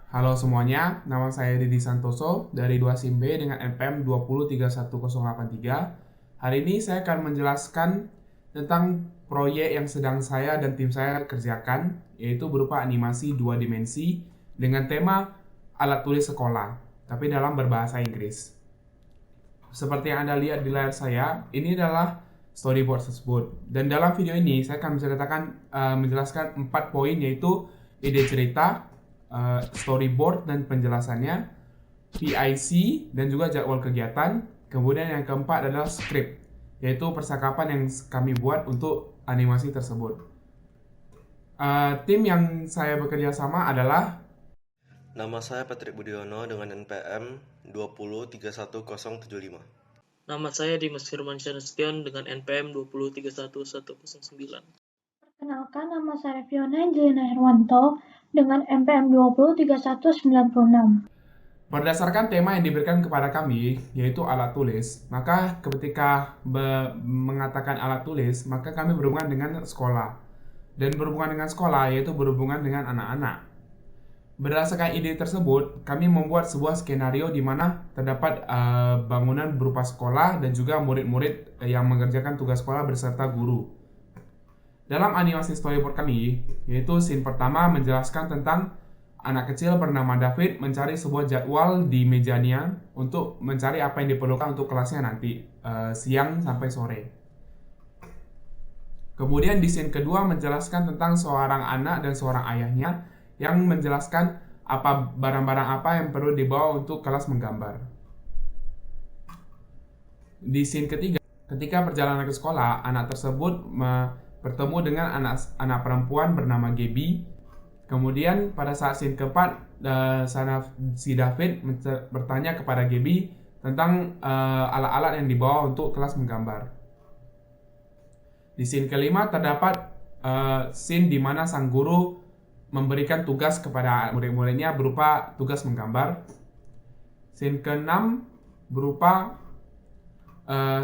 Halo semuanya, nama saya Didi Santoso dari 2 SIM B dengan NPM 2031083. Hari ini saya akan menjelaskan tentang proyek yang sedang saya dan tim saya kerjakan, yaitu berupa animasi 2 dimensi dengan tema alat tulis sekolah, tapi dalam berbahasa Inggris. Seperti yang Anda lihat di layar saya, ini adalah storyboard tersebut. Dan dalam video ini saya akan menjelaskan 4 poin, yaitu ide cerita, storyboard dan penjelasannya, PIC dan juga jadwal kegiatan. Kemudian yang keempat adalah script, yaitu percakapan yang kami buat untuk animasi tersebut. Tim yang saya bekerja sama adalah Nama saya Patrick Budiono dengan NPM 2031075. Nama saya Dimas Firmansyah Nasution dengan NPM 2031109. Perkenalkan, nama saya Fiona Angelina Herwanto dengan NPM 2031996. berdasarkan tema yang diberikan kepada kami, yaitu alat tulis. Maka ketika mengatakan alat tulis, maka kami berhubungan dengan sekolah. Dan berhubungan dengan sekolah yaitu berhubungan dengan anak-anak. Berdasarkan ide tersebut, kami membuat sebuah skenario di mana terdapat bangunan berupa sekolah dan juga murid-murid yang mengerjakan tugas sekolah beserta guru. Dalam animasi storyboard kami, yaitu scene pertama menjelaskan tentang anak kecil bernama David mencari sebuah jadwal di mejanya untuk mencari apa yang diperlukan untuk kelasnya nanti, siang sampai sore. Kemudian di scene kedua menjelaskan tentang seorang anak dan seorang ayahnya yang menjelaskan apa barang-barang apa yang perlu dibawa untuk kelas menggambar. Di scene ketiga, ketika perjalanan ke sekolah, anak tersebut bertemu dengan anak perempuan bernama Gaby. Kemudian pada saat scene keempat, si David bertanya kepada Gaby tentang alat-alat yang dibawa untuk kelas menggambar. Di scene kelima terdapat scene di mana sang guru memberikan tugas kepada murid-muridnya berupa tugas menggambar. Scene keenam berupa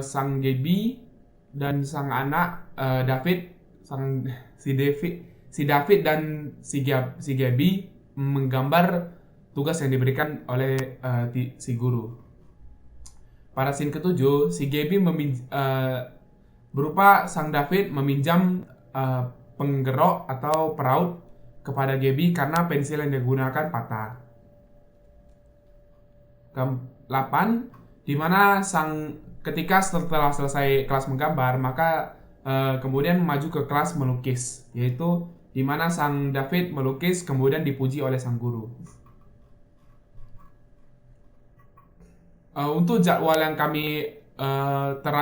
sang Gaby dan sang anak David, si David dan si Gaby menggambar tugas yang diberikan oleh si guru. Pada scene ketujuh, si Gaby berupa sang David meminjam penggerok atau peraut kepada Gaby karena pensil yang digunakan patah. Ke-8, di mana ketika setelah selesai kelas menggambar, maka kemudian maju ke kelas melukis, yaitu di mana sang David melukis kemudian dipuji oleh sang guru. Untuk jadwal yang kami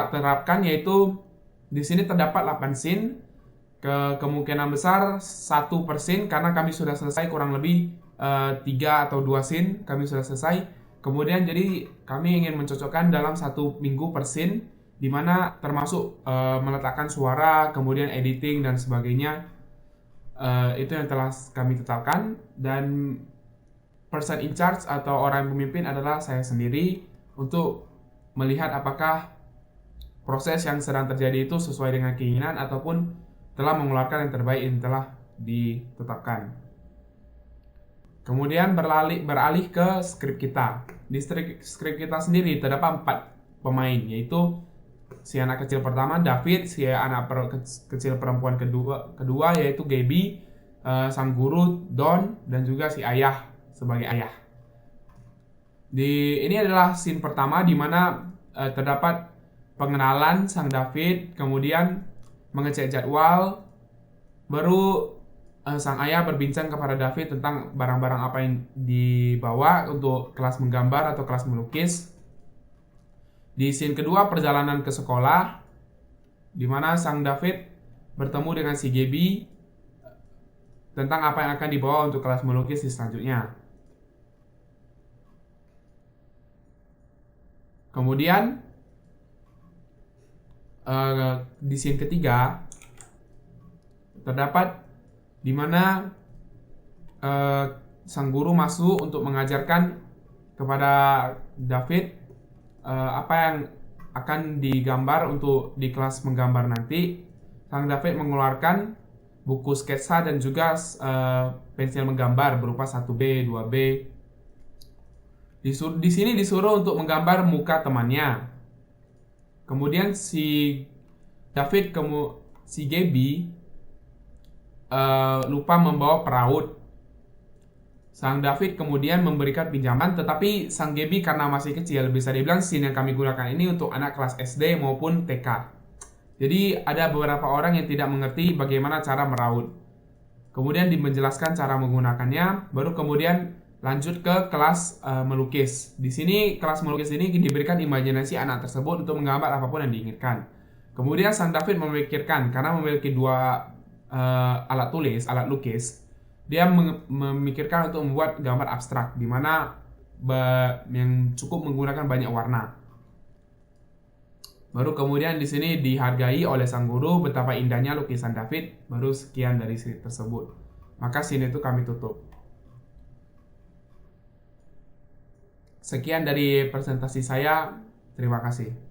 terapkan, yaitu di sini terdapat 8 scene. Kemungkinan besar 1 per scene karena kami sudah selesai kurang lebih 3 atau 2 scene kami sudah selesai. Kemudian jadi kami ingin mencocokkan dalam 1 minggu per scene, di mana termasuk meletakkan suara, kemudian editing dan sebagainya. Itu yang telah kami tetapkan, dan person in charge atau orang pemimpin adalah saya sendiri untuk melihat apakah proses yang sedang terjadi itu sesuai dengan keinginan ataupun telah mengeluarkan yang terbaik yang telah ditetapkan. Kemudian beralih ke skrip kita. Di skrip kita sendiri terdapat 4 pemain, yaitu si anak kecil pertama David, si anak kecil perempuan kedua yaitu Gaby, sang guru Don, dan juga si ayah sebagai ayah. Ini adalah scene pertama di mana terdapat pengenalan sang David, kemudian mengecek jadwal, baru sang ayah berbincang kepada David tentang barang-barang apa yang dibawa untuk kelas menggambar atau kelas melukis. Di scene kedua perjalanan ke sekolah, di mana sang David bertemu dengan si Gaby tentang apa yang akan dibawa untuk kelas melukis di selanjutnya. Kemudian di scene ketiga terdapat di mana sang guru masuk untuk mengajarkan kepada David apa yang akan digambar untuk di kelas menggambar nanti. Sang David mengeluarkan buku sketsa dan juga pensil menggambar berupa 1B, 2B. Di sini disuruh untuk menggambar muka temannya. Kemudian si Gaby lupa membawa peraut. Sang David kemudian memberikan pinjaman, tetapi sang Gaby karena masih kecil, bisa dibilang scene yang kami gunakan ini untuk anak kelas SD maupun TK. Jadi ada beberapa orang yang tidak mengerti bagaimana cara meraut. Kemudian menjelaskan cara menggunakannya, baru kemudian lanjut ke kelas melukis. Di sini kelas melukis ini diberikan imajinasi anak tersebut untuk menggambar apapun yang diinginkan. Kemudian sang David memikirkan, karena memiliki dua alat lukis, dia memikirkan untuk membuat gambar abstrak, di mana yang cukup menggunakan banyak warna. Baru kemudian di sini dihargai oleh sang guru betapa indahnya lukisan David. Baru sekian dari scene tersebut. Maka scene itu kami tutup. Sekian dari presentasi saya. Terima kasih.